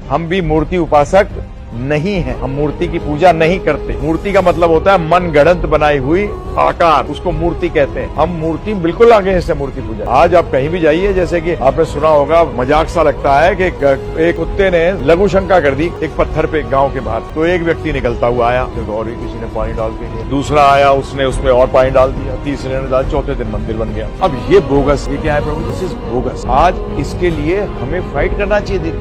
हम भी मूर्ति उपासक नहीं है, हम मूर्ति की पूजा नहीं करते। मूर्ति का मतलब होता है मन गढ़ंत बनाई हुई आकार, उसको मूर्ति कहते हैं। हम मूर्ति बिल्कुल आगे से मूर्ति पूजा। आज आप कहीं भी जाइए, जैसे कि आपने सुना होगा, मजाक सा लगता है कि एक कुत्ते ने लघु शंका कर दी एक पत्थर पे गांव के बाहर, तो एक व्यक्ति निकलता हुआ आया, और किसी ने पानी डाल के दिया, दूसरा आया, उसने उसमें और पानी डाल दिया, तीसरे ने डाल, चौथे दिन मंदिर बन गया। अब ये बोगस, ये क्या है प्रभु? This is bogus. आज इसके लिए हमें फाइट करना चाहिए।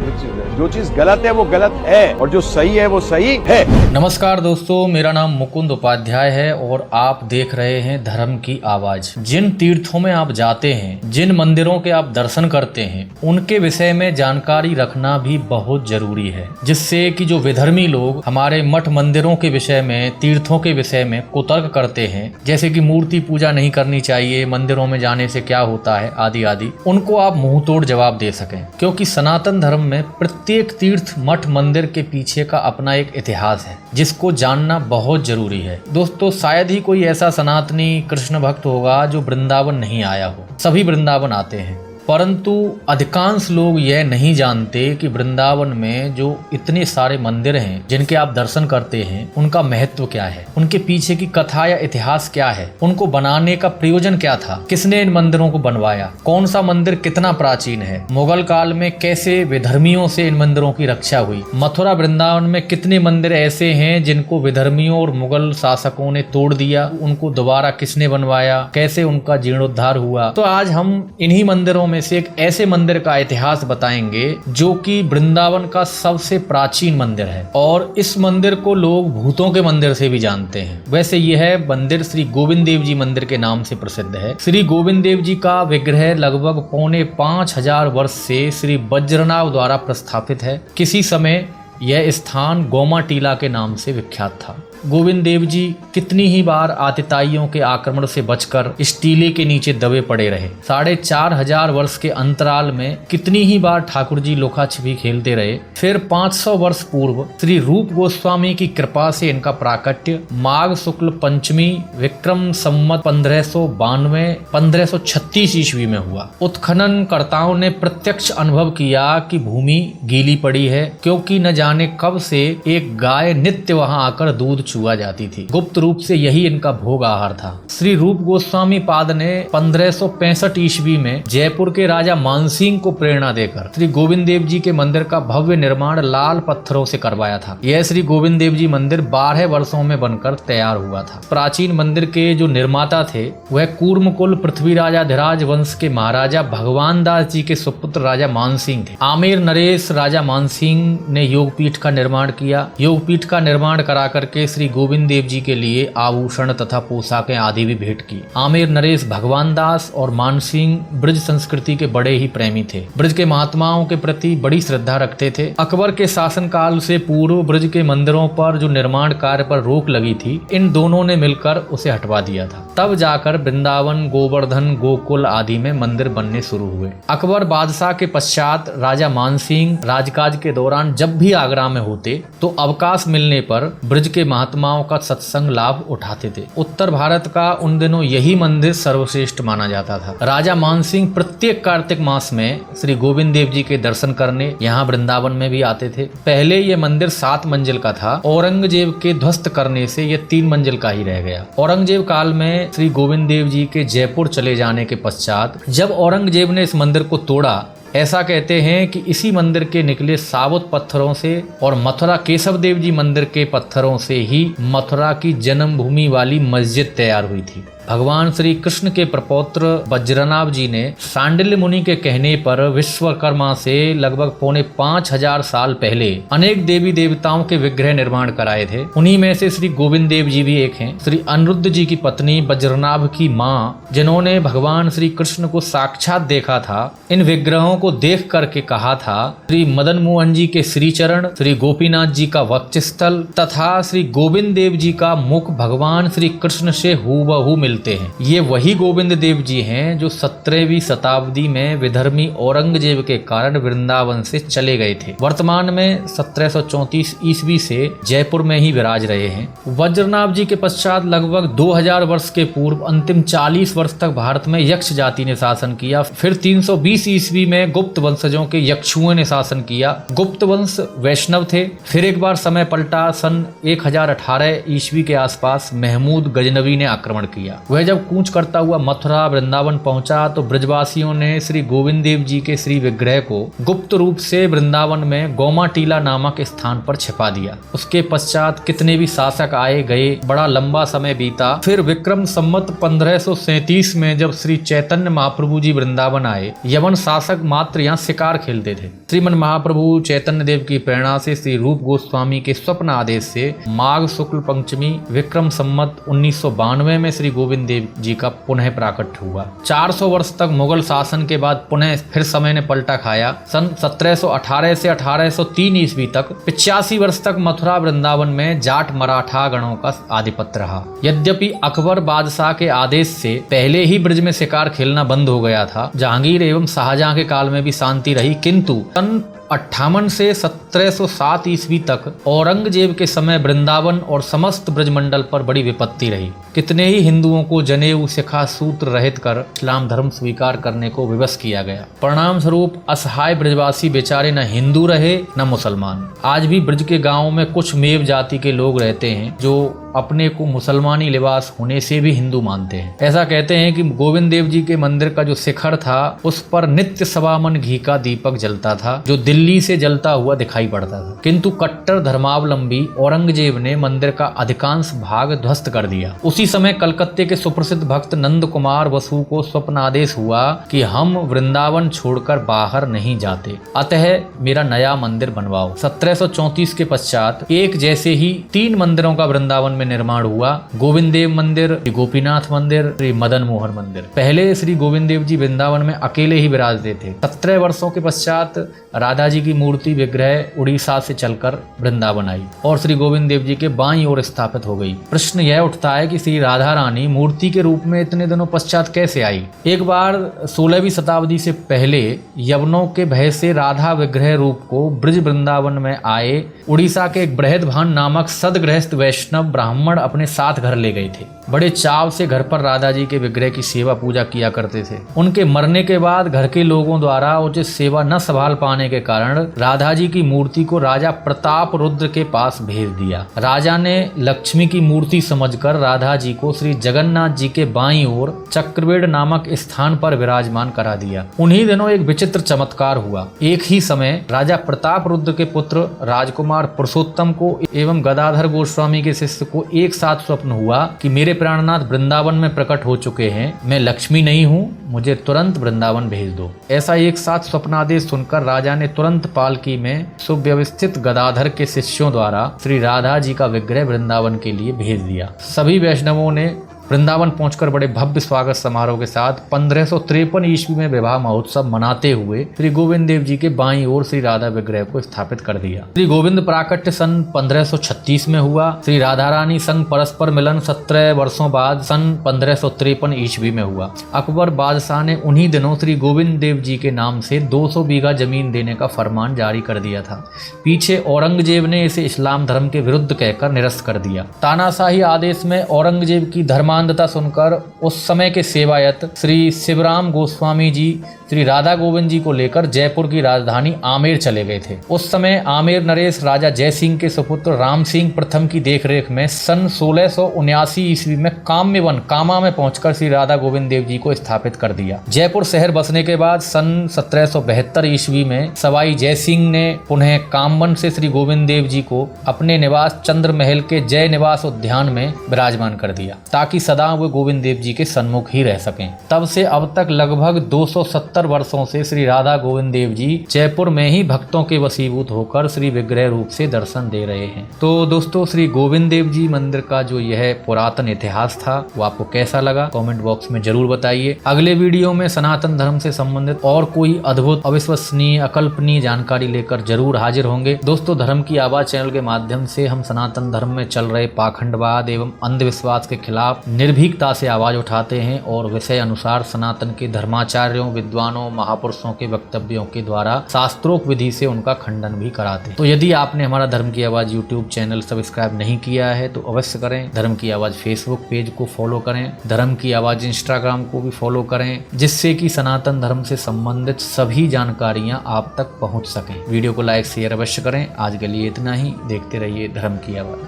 जो चीज गलत है वो गलत है, और जो सही है वो सही है। नमस्कार दोस्तों, मेरा नाम मुकुंद उपाध्याय है और आप देख रहे हैं धर्म की आवाज। जिन तीर्थों में आप जाते हैं, जिन मंदिरों के आप दर्शन करते हैं, उनके विषय में जानकारी रखना भी बहुत जरूरी है, जिससे कि जो विधर्मी लोग हमारे मठ मंदिरों के विषय में, तीर्थों के विषय में कुतर्क करते हैं, जैसे कि मूर्ति पूजा नहीं करनी चाहिए, मंदिरों में जाने से क्या होता है, आदि आदि, उनको आप मुंह तोड़ जवाब दे सकें। क्योंकि सनातन धर्म में प्रत्येक तीर्थ, मठ, मंदिर के पीछे का अपना एक इतिहास है, जिसको जानना बहुत जरूरी है। दोस्तों, शायद ही कोई ऐसा सनातनी कृष्ण भक्त होगा जो वृंदावन नहीं आया हो। सभी वृंदावन आते हैं, परंतु अधिकांश लोग यह नहीं जानते कि वृंदावन में जो इतने सारे मंदिर हैं जिनके आप दर्शन करते हैं, उनका महत्व क्या है, उनके पीछे की कथा या इतिहास क्या है, उनको बनाने का प्रयोजन क्या था, किसने इन मंदिरों को बनवाया, कौन सा मंदिर कितना प्राचीन है, मुगल काल में कैसे विधर्मियों से इन मंदिरों की रक्षा हुई, मथुरा वृंदावन में कितने मंदिर ऐसे हैं जिनको विधर्मियों और मुगल शासकों ने तोड़ दिया, उनको दोबारा किसने बनवाया, कैसे उनका जीर्णोद्धार हुआ। तो आज हम इन्हीं मंदिरों में से एक ऐसे मंदिर का इतिहास बताएंगे जो कि वृंदावन का सबसे प्राचीन मंदिर है, और इस मंदिर को लोग भूतों के मंदिर से भी जानते हैं। वैसे यह मंदिर श्री गोविंद देव जी मंदिर के नाम से प्रसिद्ध है। श्री गोविंद देव जी का विग्रह लगभग 5500 वर्ष से श्री वज्रनाभ द्वारा प्रस्थापित है। किसी समय यह स्थान गोमा टीला के नाम से विख्यात था। गोविंद देव जी कितनी ही बार आतिताइयों के आक्रमण से बचकर इस टीले के नीचे दबे पड़े रहे। 4500 वर्ष के अंतराल में कितनी ही बार ठाकुर जी लोखा छिपी खेलते रहे। फिर 500 वर्ष पूर्व श्री रूप गोस्वामी की कृपा से इनका प्राकट्य माघ शुक्ल पंचमी विक्रम संवत 1536 ईस्वी में हुआ। उत्खनन कर्ताओं ने प्रत्यक्ष अनुभव किया कि भूमि गीली पड़ी है, क्योंकि न जाने कब से एक गाय नित्य वहां आकर दूध छुआ जाती थी। गुप्त रूप से यही इनका भोग आहार था। श्री रूप गोस्वामी पाद ने 1565 ईस्वी में जयपुर के राजा मानसिंह को प्रेरणा देकर श्री गोविंद देव जी के मंदिर का भव्य निर्माण लाल पत्थरों से करवाया था। यह श्री गोविंद देव जी मंदिर 12 वर्षों में बनकर तैयार हुआ था। प्राचीन मंदिर के जो निर्माता थे वह कूर्मकुल पृथ्वी राजाधिराज वंश के महाराजा भगवान दास जी के सुपुत्र राजा मानसिंह थे। आमेर नरेश राजा मानसिंह ने योगपीठ का निर्माण किया। योगपीठ का निर्माण करा करके श्री गोविंद देव जी के लिए आभूषण तथा पोशाकें आदि भी भेंट की। आमेर नरेश भगवान दास और मानसिंह ब्रज संस्कृति के बड़े ही प्रेमी थे। ब्रज के महात्माओं के प्रति बड़ी श्रद्धा रखते थे। अकबर के शासनकाल से पूर्व ब्रज के मंदिरों पर जो निर्माण कार्य पर रोक लगी थी, इन दोनों ने मिलकर उसे हटवा दिया था। तब जाकर वृंदावन, गोवर्धन, गोकुल आदि में मंदिर बनने शुरू हुए। अकबर बादशाह के पश्चात राजा मानसिंह राजकाज के दौरान जब भी आगरा में होते तो अवकाश मिलने पर ब्रज के महात्माओं का सत्संग लाभ उठाते थे। उत्तर भारत का उन दिनों यही मंदिर सर्वश्रेष्ठ माना जाता था। राजा मानसिंह प्रत्येक कार्तिक मास में श्री गोविंद देव जी के दर्शन करने यहाँ वृंदावन में भी आते थे। पहले ये मंदिर 7 मंजिल का था। औरंगजेब के ध्वस्त करने से ये 3 मंजिल का ही रह गया। औरंगजेब काल में श्री गोविंद देव जी के जयपुर चले जाने के पश्चात जब औरंगजेब ने इस मंदिर को तोड़ा, ऐसा कहते हैं कि इसी मंदिर के निकले साबुत पत्थरों से और मथुरा केशव देव जी मंदिर के पत्थरों से ही मथुरा की जन्मभूमि वाली मस्जिद तैयार हुई थी। भगवान श्री कृष्ण के प्रपौत्र वज्रनाभ जी ने सांडिल्य मुनि के कहने पर विश्वकर्मा से लगभग 5500 साल पहले अनेक देवी देवताओं के विग्रह निर्माण कराए थे। उन्हीं में से श्री गोविंद देव जी भी एक हैं। श्री अनिरुद्ध जी की पत्नी वज्रनाभ की माँ, जिन्होंने भगवान श्री कृष्ण को साक्षात देखा था, इन विग्रहों को देख करके कहा था श्री मदन मोहन जी के श्री चरण, श्री गोपीनाथ जी का वक्षस्थल तथा श्री गोविंद देव जी का मुख भगवान श्री कृष्ण से हूबहू मिल मिलते हैं। ये वही गोविंद देव जी हैं जो 17वीं शताब्दी में विधर्मी औरंगजेब के कारण वृंदावन से चले गए थे। वर्तमान में 1734 ईस्वी से जयपुर में ही विराज रहे हैं। वज्रनाभ जी के पश्चात लगभग 2000 वर्ष के पूर्व अंतिम 40 वर्ष तक भारत में यक्ष जाति ने शासन किया। फिर 320 ईस्वी में गुप्त वंशजों के यक्षुओं ने शासन किया। गुप्त वंश वैष्णव थे। फिर एक बार समय पलटा। सन 1018 ईस्वी के आसपास महमूद गजनवी ने आक्रमण किया। वह जब कूच करता हुआ मथुरा वृंदावन पहुंचा तो ब्रजवासियों ने श्री गोविंद देव जी के श्री विग्रह को गुप्त रूप से वृंदावन में गोमा टीला नामक स्थान पर छिपा दिया। उसके पश्चात कितने भी शासक आए गए, बड़ा लंबा समय बीता। फिर विक्रम संवत 1537 में जब श्री चैतन्य महाप्रभु जी वृंदावन आए, यवन शासक मात्र यहाँ शिकार खेलते थे। श्रीमन महाप्रभु चैतन्य देव की प्रेरणा से श्री रूप गोस्वामी के स्वप्न आदेश से माघ शुक्ल पंचमी विक्रम संवत 1992 में श्री गोविंद देव जी का पुनः प्राकट हुआ। 400 वर्ष तक मुगल शासन के बाद पुनः फिर समय ने पलटा खाया। सन 1718 से 1803 ईस्वी तक 85 वर्ष तक मथुरा वृंदावन में जाट मराठा गणों का आधिपत्य रहा। यद्यपि अकबर बादशाह के आदेश से पहले ही ब्रज में शिकार खेलना बंद हो गया था। जहांगीर एवं शाहजहां के काल में भी शांति रही, किंतु सन 58 से 1707 ईस्वी तक औरंगजेब के समय वृंदावन और समस्त ब्रजमंडल पर बड़ी विपत्ति रही। कितने ही हिंदुओं को जनेऊ शिखा सूत्र रहित कर इस्लाम धर्म स्वीकार करने को विवश किया गया। परिणाम स्वरूप असहाय ब्रजवासी बेचारे न हिंदू रहे न मुसलमान। आज भी ब्रज के गांवों में कुछ मेव जाति के लोग रहते हैं जो अपने को मुसलमानी लिबास होने से भी हिंदू मानते हैं। ऐसा कहते हैं कि गोविंद देव जी के मंदिर का जो शिखर था उस पर नित्य सवामन घी का दीपक जलता था जो दिल्ली से जलता हुआ दिखाई पड़ता था। किंतु कट्टर धर्मावलंबी औरंगजेब ने मंदिर का अधिकांश भाग ध्वस्त कर दिया। उसी समय कलकत्ते के सुप्रसिद्ध भक्त नंद कुमार वसु को स्वप्न आदेश हुआ कि हम वृंदावन छोड़कर बाहर नहीं जाते, अतः मेरा नया मंदिर बनवाओ। 1734 के पश्चात एक जैसे ही 3 मंदिरों का वृंदावन में निर्माण हुआ। गोविंद देव मंदिर, गोपीनाथ मंदिर, श्री मदन मोहन मंदिर। पहले श्री गोविंद देव जी वृंदावन में अकेले ही विराजते थे। 17 वर्षों के पश्चात राधा जी की मूर्ति विग्रह उड़ीसा से चलकर वृंदावन आई और श्री गोविंद देव जी के बाईं ओर स्थापित हो गई। प्रश्न यह उठता है कि श्री राधा रानी मूर्ति के रूप में इतने दिनों पश्चात कैसे आई। एक बार 16वीं शताब्दी से पहले यवनों के भय से राधा विग्रह रूप को ब्रज वृंदावन में आए उड़ीसा के एक बृहदभान नामक सदगृहस्थ वैष्णव ब्राह्मण अपने साथ घर ले गए थे। बड़े चाव से घर पर राधा जी के विग्रह की सेवा पूजा किया करते थे। उनके मरने के बाद घर के लोगों द्वारा उचित सेवा न संभाल पाने के कारण राधा जी की मूर्ति को राजा प्रताप रुद्र के पास भेज दिया। राजा ने लक्ष्मी की मूर्ति समझकर राधा जी को श्री जगन्नाथ जी के बाईं ओर चक्रवेड़ नामक स्थान पर विराजमान करा दिया। उन्हीं दिनों एक विचित्र चमत्कार हुआ। एक ही समय राजा प्रताप रुद्र के पुत्र राजकुमार पुरुषोत्तम को एवं गदाधर गोस्वामी के शिष्य को एक साथ स्वप्न हुआ कि मेरे प्राणनाथ वृंदावन में प्रकट हो चुके हैं, मैं लक्ष्मी नहीं हूँ, मुझे तुरंत वृंदावन भेज दो। ऐसा एक साथ स्वप्नादेश सुनकर राजा ने तुरंत पालकी में सुव्यवस्थित गदाधर के शिष्यों द्वारा श्री राधा जी का विग्रह वृंदावन के लिए भेज दिया। सभी वैष्णवों ने वृंदावन पहुंचकर बड़े भव्य स्वागत समारोह के साथ 1553 ईस्वी में विवाह महोत्सव मनाते हुए श्री गोविंद देव जी के बाईं ओर श्री राधा विग्रह को स्थापित कर दिया। श्री गोविंद प्राकट्य सन 1536 में हुआ। श्री राधा रानी संग परस्पर मिलन 17 वर्षों बाद सन 1553 ईस्वी में हुआ। अकबर बादशाह ने उन्हीं दिनों श्री गोविंद देव जी के नाम से 200 बीघा जमीन देने का फरमान जारी कर दिया था। पीछे औरंगजेब ने इसे इस्लाम धर्म के विरुद्ध कहकर निरस्त कर दिया। तानाशाही आदेश में औरंगजेब की धर्मांधता सुनकर उस समय के सेवायत श्री शिवराम गोस्वामी जी श्री राधा गोविंद जी को लेकर जयपुर की राजधानी आमेर चले गए थे। उस समय आमेर नरेश राजा जय सिंह के सुपुत्र राम सिंह प्रथम की देखरेख में सन 1679 ईस्वी में काम्यवन कामा में पहुंचकर श्री राधा गोविंद देव जी को स्थापित कर दिया। जयपुर शहर बसने के बाद सन 1772 ईस्वी में सवाई जय सिंह ने पुनः कामवन से श्री गोविंद देव जी को अपने निवास चंद्र महल के जय निवास उद्यान में विराजमान कर दिया ताकि सदा वे गोविंद देव जी के सन्मुख ही रह सकें। तब से अब तक लगभग 270 वर्षों से श्री राधा गोविंद देव जी जयपुर में ही भक्तों के वशीभूत होकर श्री विग्रह रूप से दर्शन दे रहे हैं। तो दोस्तों, श्री गोविंद देव जी मंदिर का जो यह पुरातन इतिहास था वो आपको कैसा लगा कमेंट बॉक्स में जरूर बताइए। अगले वीडियो में सनातन धर्म से संबंधित और कोई अद्भुत अविश्वसनीय अकल्पनीय जानकारी लेकर जरूर हाजिर होंगे। दोस्तों, धर्म की आवाज चैनल के माध्यम से हम सनातन धर्म में चल रहे पाखंडवाद एवं अंधविश्वास के खिलाफ निर्भीकता से आवाज उठाते हैं और विषय अनुसार सनातन के धर्माचार्यों, विद्वानों, महापुरुषों के वक्तव्यों के द्वारा शास्त्रोक्त विधि से उनका खंडन भी कराते हैं। तो यदि आपने हमारा धर्म की आवाज यूट्यूब चैनल सब्सक्राइब नहीं किया है तो अवश्य करें। धर्म की आवाज फेसबुक पेज को फॉलो करें, धर्म की आवाज इंस्टाग्राम को भी फॉलो करें, जिससे कि सनातन धर्म से संबंधित सभी जानकारियां आप तक पहुंच सकें। वीडियो को लाइक शेयर अवश्य करें। आज के लिए इतना ही। देखते रहिए धर्म की आवाज।